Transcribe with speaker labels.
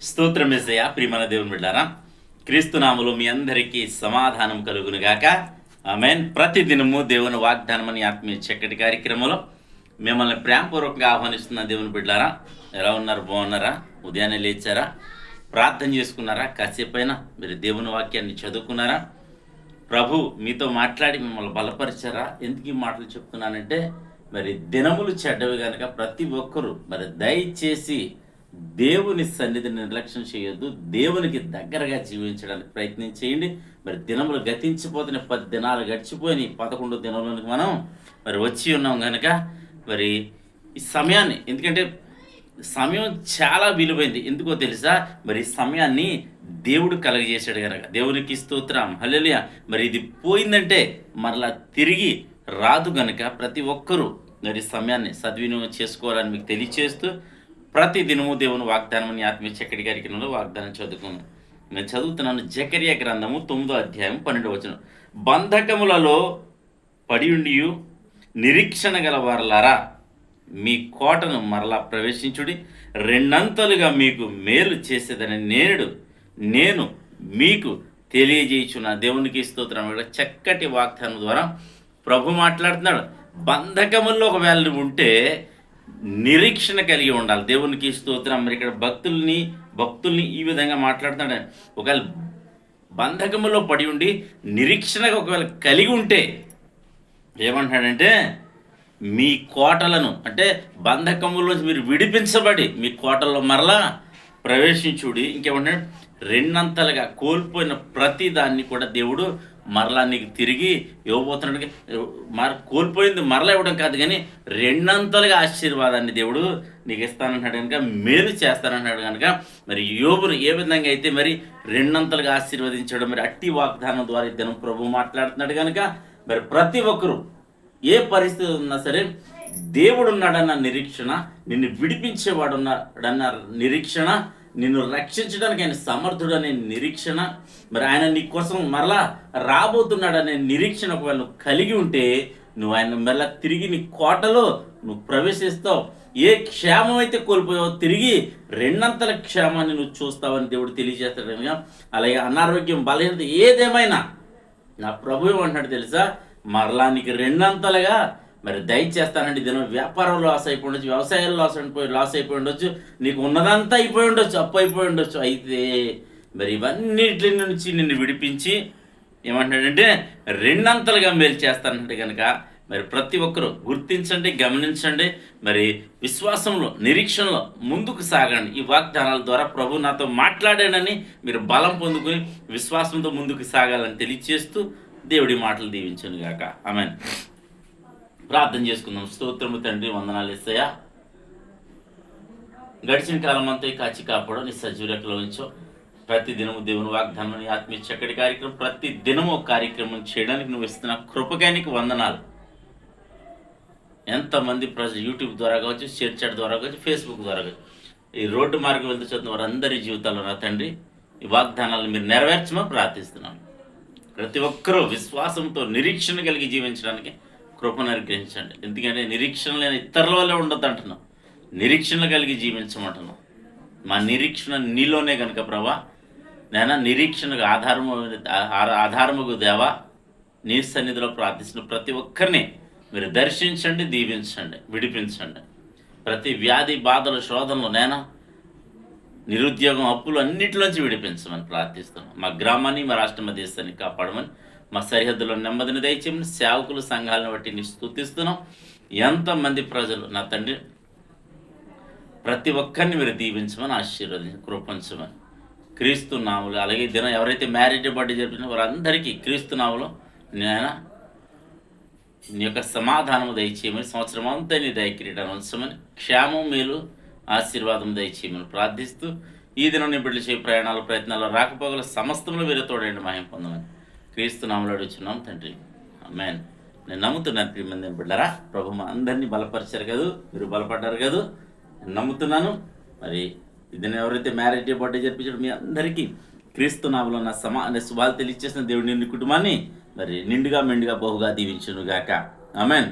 Speaker 1: స్తోత్రం యేసయ్యా. ప్రియమైన దేవుని బిడ్డారా, క్రీస్తునామములో మీ అందరికీ సమాధానం కలుగునుగాక. ఆమేన్. ప్రతిదినము దేవుని వాగ్దానం అని ఆత్మీయ చక్కటి కార్యక్రమంలో మిమ్మల్ని ప్రేమపూర్వకంగా ఆహ్వానిస్తున్న దేవుని బిడ్డారా, ఎలా ఉన్నారు? బాగున్నారా? ఉదయాన్నే లేచారా? ప్రార్థన చేసుకున్నారా? కాసేపైనా మీరు దేవుని వాక్యాన్ని చదువుకున్నారా? ప్రభు మీతో మాట్లాడి మిమ్మల్ని బలపరిచారా? ఎందుకు ఈ మాటలు చెప్తున్నానంటే, మరి దినములు చెడ్డవి కనుక ప్రతి ఒక్కరూ మరి దయచేసి దేవుని సన్నిధిని నిర్లక్ష్యం చేయొద్దు. దేవునికి దగ్గరగా జీవించడానికి ప్రయత్నం చేయండి. మరి దినములు గతించిపోతున్న 10 దినాలు గడిచిపోయి 11 దినంలోనికి మనం మరి వచ్చి ఉన్నాం కనుక మరి ఈ సమయాన్ని, ఎందుకంటే సమయం చాలా విలువైంది. ఎందుకో తెలుసా? మరి ఈ సమయాన్ని దేవుడు కలగజేశాడు కనుక దేవునికి స్తోత్రం, హల్లెలూయా. మరి ఇది పోయిందంటే మరలా తిరిగి రాదు గనుక ప్రతి ఒక్కరూ మరి సమయాన్ని సద్వినియోగం చేసుకోవాలని మీకు తెలియచేస్తూ, ప్రతి దినము దేవుని వాగ్దానం అని ఆత్మీయ చక్కటి కార్యక్రమంలో వాగ్దానం చదువుకున్నాను. నేను చదువుతున్నాను జకర్యా గ్రంథము 9వ అధ్యాయం 12వ వచనం. బంధకములలో పడియుండియు నిరీక్షణ గల వారలారా, మీ కోటను మరలా ప్రవేశించుడి, రెండంతలుగా మీకు మేలు చేసేదని నేను మీకు తెలియజేయుచున్న దేవునికి స్తోత్రం. చక్కటి వాగ్దానం ద్వారా ప్రభు మాట్లాడుతున్నాడు. బంధకముల్లో ఒకవేళ నువ్వు ఉంటే నిరీక్షణ కలిగి ఉండాలి. దేవునికి స్తోత్రం. మరి ఇక్కడ భక్తుల్ని ఈ విధంగా మాట్లాడుతున్నాడు. ఒకవేళ బంధకములో పడి ఉండి నిరీక్షణగా ఒకవేళ కలిగి ఉంటే ఏమంటాడంటే, మీ కోటలను, అంటే బంధకములోంచి మీరు విడిపించబడి మీ కోటల్లో మరలా ప్రవేశించుడి. ఇంకేమంటాడు? రెండంతలుగా కోల్పోయిన ప్రతి దాన్ని కూడా దేవుడు మరలా నీకు తిరిగి ఇవ్వబోతున్నాడు. కోల్పోయింది మరలా ఇవ్వడం కాదు, కానీ రెండంతలుగా ఆశీర్వాదాన్ని దేవుడు నీకు ఇస్తానంటున్నాడు కనుక, మేలు చేస్తానంటున్నాడు కనుక, మరి యోబును ఏ విధంగా అయితే మరి రెండంతలుగా ఆశీర్వదించడం, మరి అట్టి వాగ్దానం ద్వారా ఇద్దరు ప్రభు మాట్లాడుతున్నాడు కనుక, మరి ప్రతి ఒక్కరూ ఏ పరిస్థితి ఉన్నా సరే దేవుడు ఉన్నాడన్న నిరీక్షణ, నిన్ను విడిపించేవాడు ఉన్నాడన్న నిరీక్షణ, నిన్ను రక్షించడానికి ఆయన సమర్థుడు అనే నిరీక్షణ, మరి ఆయన నీ కోసం మరలా రాబోతున్నాడనే నిరీక్షణ ఒకవేళ నువ్వు కలిగి ఉంటే, నువ్వు ఆయన మరలా తిరిగి నీ కోటలో నువ్వు ప్రవేశిస్తావు. ఏ క్షేమం అయితే కోల్పోయావో తిరిగి రెండంతల క్షేమాన్ని నువ్వు చూస్తావని దేవుడు తెలియజేస్తాడు కనుక, అలాగే అనారోగ్యం, బలహీనత ఏదేమైనా నా ప్రభు ఏమంటున్నాడు తెలుసా? మరలా నీకు రెండంతలుగా మరి దయచేస్తానండి. దీని వ్యాపారంలో లాస్ అయిపోయి ఉండొచ్చు, వ్యవసాయంలో లాస్ అయిపోయి ఉండొచ్చు, నీకు ఉన్నదంతా అయిపోయి ఉండొచ్చు, అప్పు అయిపోయి ఉండొచ్చు. అయితే మరి ఇవన్నిటి నుంచి నిన్ను విడిపించి ఏమంటాడంటే రెండంతలుగా మేలు చేస్తానంటే కనుక, మరి ప్రతి ఒక్కరూ గుర్తించండి, గమనించండి. మరి విశ్వాసంలో, నిరీక్షణలో ముందుకు సాగండి. ఈ వాగ్దానాల ద్వారా ప్రభు నాతో మాట్లాడాడని మీరు బలం పొందుకుని విశ్వాసంతో ముందుకు సాగాలని తెలియచేస్తూ దేవుడి మాటలు దీవించను గాక. ఆమేన్. ప్రార్థన చేసుకుందాం. స్తోత్రము తండ్రి, వందనాలు యేసయ్యా. గడిచిన కాలం అంతా కాచి కాపాడో నీ సజీవులెక్కలో ఉంచో. ప్రతి దినము దేవుని వాగ్దానం, నీ ఆత్మీయ చక్కటి కార్యక్రమం, ప్రతి దినము ఒక కార్యక్రమం చేయడానికి నువ్వు ఇస్తున్న కృపకానికి వందనాలు. ఎంతమంది ప్రజలు యూట్యూబ్ ద్వారా కావచ్చు, షేర్ చాట్ ద్వారా కావచ్చు, ఫేస్బుక్ ద్వారా కావచ్చు, ఈ రోడ్డు మార్గం వెళ్తూ చదువుతున్న వారందరి జీవితాల్లో నా తండ్రి ఈ వాగ్దానాలను మీరు నెరవేర్చమని ప్రార్థిస్తున్నాను. ప్రతి ఒక్కరూ విశ్వాసంతో నిరీక్షణ కలిగి జీవించడానికి కృపను అనుగ్రహించండి. ఎందుకంటే నిరీక్షణ లేని ఇతరుల వల్లే ఉండొద్దు అంటున్నాం, నిరీక్షణ కలిగి జీవించమంటున్నాం. మా నిరీక్షణ నీలోనే కనుక ప్రభా, నేను నిరీక్షణకు ఆధారముకు దేవా, నీ సన్నిధిలో ప్రార్థిస్తున్న ప్రతి ఒక్కరిని మీరు దర్శించండి, దీవించండి, విడిపించండి. ప్రతి వ్యాధి, బాధలు, శోధనలు, నేను నిరుద్యోగం, అప్పులు అన్నిటిలోంచి విడిపించమని ప్రార్థిస్తున్నాం. మా గ్రామాన్ని, మా రాష్ట్ర దేశాన్ని కాపాడమని, మా సరిహద్దులో నెమ్మదిని దయచేయమని, సేవకులు, సంఘాలను బట్టి నీ స్తుతిస్తున్నాం. ఎంతమంది ప్రజలు నా తండ్రి, ప్రతి ఒక్కరిని మీరు దీవించమని, ఆశీర్వదించి కృపించమని క్రీస్తు నామములో, అలాగే దినం ఎవరైతే మ్యారేజ్ బర్త్డే జరిపిన వారందరికీ క్రీస్తు నామములో నేను నీ యొక్క సమాధానము దయచేయమని, సంవత్సరం అంతా నీ దయకిరీటాన్ని ఉంచమని, క్షేమం, మేలు, ఆశీర్వాదం దయచేయమని ప్రార్థిస్తూ, ఈ దినం నీ బిడ్డలు చేయ ప్రయాణాలు, ప్రయత్నాలు, రాకపోగల సమస్తంలో మీరు తోడండి, మహిమ పొందమని క్రీస్తు నామములో అడుగుచున్నాం తండ్రి. ఆమేన్. నేను నమ్ముతున్నాను ప్రియమైన బిడ్డలారా, ప్రభు మా అందరినీ బలపరిచారు కదా, మీరు బలపడ్డారు కదా, నేను నమ్ముతున్నాను. మరి ఇదిని ఎవరైతే మ్యారేజ్ డే, బర్త్డే జరిపించాడో మీ అందరికీ క్రీస్తు నామములో నా శుభాలు తెలియజేసిన దేవుడు నిన్ను కుటుంబాన్ని మరి నిండుగా మెండుగా బహుగా దీవించును గాక. ఆమేన్.